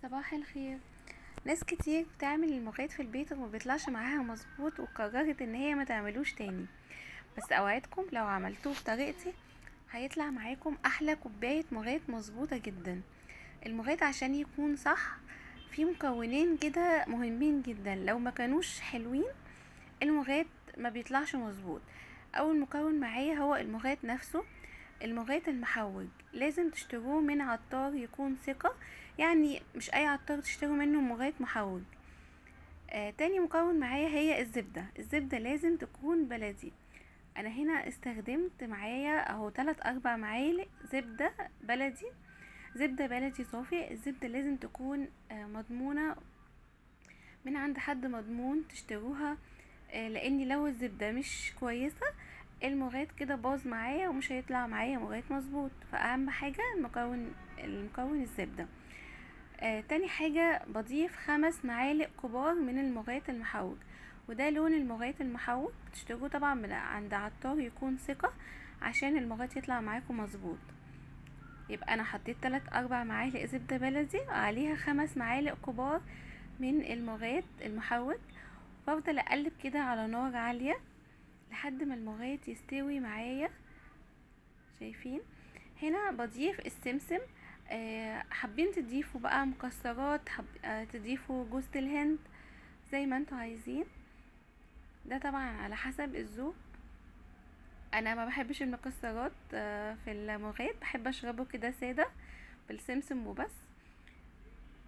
صباح الخير. ناس كتير بتعمل الموقات في البيت وما بيطلعش معاها مظبوط، وقررت ان هي ما تعملوش تاني. بس اوعدكم لو عملتوه بطريقتي هيطلع معاكم احلى كوباية مغات مظبوطة جدا. المغات عشان يكون صح في مكونين كده مهمين جدا، لو ما كانوش حلوين المغات ما بيطلعش مظبوط. اول مكون معايا هو المغات نفسه. المغات المحوج لازم تشتروه من عطار يكون ثقة، يعني مش اي عطار تشتروا منه مغات محوج. تاني مكون معايا هي الزبدة لازم تكون بلدي. انا هنا استخدمت معايا اهو 3-4 معالق زبدة بلدي صافي. الزبدة لازم تكون مضمونة من عند حد مضمون تشتروها، لاني لو الزبدة مش كويسة المغات كده باظ معايا ومش هيطلع معايا مغات مظبوط. فاهم حاجة المكون الزبدة. تاني حاجة بضيف 5 معالق كبار من المغات المحوج، وده لون المغات المحوج بتشتروه طبعا من عند عطار يكون ثقة عشان المغات يطلع معاكم مظبوط. يبقى انا حطيت 3-4 معالق زبدة بلدي عليها 5 معالق كبار من المغات المحوج، وافضل اقلب كده على نار عالية لحد ما المغات يستوي معايا. شايفين؟ هنا بضيف السمسم. حابين تضيفوا بقى مكسرات، تضيفوا جوز الهند زي ما انتوا عايزين، ده طبعا على حسب الذوق. انا ما بحبش المكسرات في المغات، بحب اشربه كده ساده بالسمسم وبس.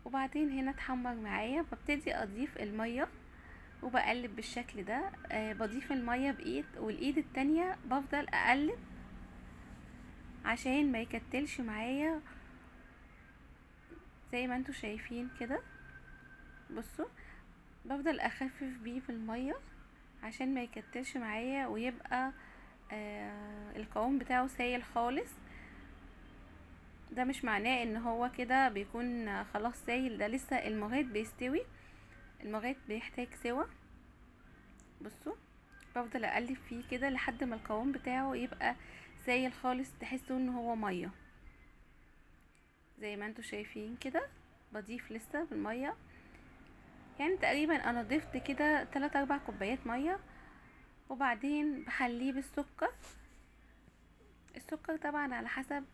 وبعدين هنا اتحمر معايا، ببتدي اضيف الميه وبقلب بالشكل ده. بضيف الميه بايد، والايد التانية بفضل اقلب عشان ما يكتلش معايا زي ما انتوا شايفين كده. بصوا، بفضل اخفف بيه في الميه عشان ما يكتلش معايا ويبقى القوام بتاعه سايل خالص. ده مش معناه ان هو كده بيكون خلاص سايل، ده لسه المغات بيستوي، المغات بيحتاج سوا. بصوا، بفضل اقلب فيه كده لحد ما القوام بتاعه يبقى سايل خالص، تحسوا ان هو ميه زي ما انتوا شايفين كده. بضيف لسه بالميه، يعني تقريبا انا ضفت كده 3-4 كوبايات ميه، وبعدين بحليه بالسكر. السكر طبعا على حسب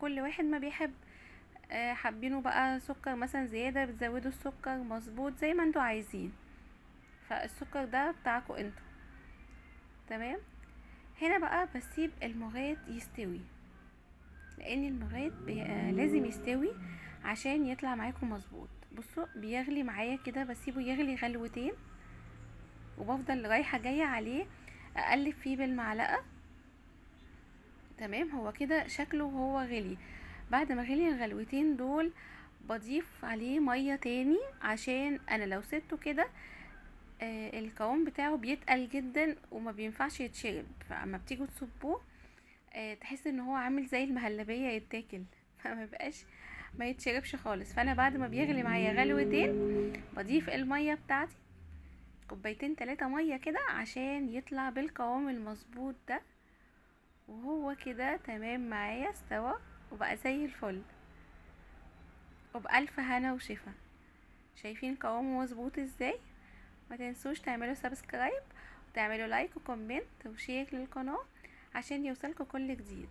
كل واحد ما بيحب. حابينه بقى سكر مثلا زيادة بتزودوا السكر مظبوط زي ما انتوا عايزين، فالسكر ده بتاعكم انتوا. تمام. هنا بقى بسيب المغات يستوي، لان المغات لازم يستوي عشان يطلع معاكم مظبوط. بصوا بيغلي معايا كده، بسيبه يغلي غلوتين وبفضل رايحة جاية عليه اقلب فيه بالمعلقة. تمام، هو كده شكله وهو غلي. بعد ما غلي الغلوتين دول بضيف عليه مية تاني، عشان انا لو سبته كده القوام بتاعه بيتقل جدا وما بينفعش يتشرب، فاما بتيجوا تصبوه تحس ان هو عامل زي المهلبية يتاكل ما يتشربش خالص. فانا بعد ما بيغلي معايا غلوتين بضيف المية بتاعتي، 2-3 مية كده عشان يطلع بالقوام المظبوط ده. وهو كده تمام معايا، استوى وبقى زي الفل وبألف هنا وشفا. شايفين قوامه مظبوط ازاي؟ ما تنسوش تعملوا سبسكرايب وتعملوا لايك وكومنت وشير للقناة عشان يوصلكوا كل جديد.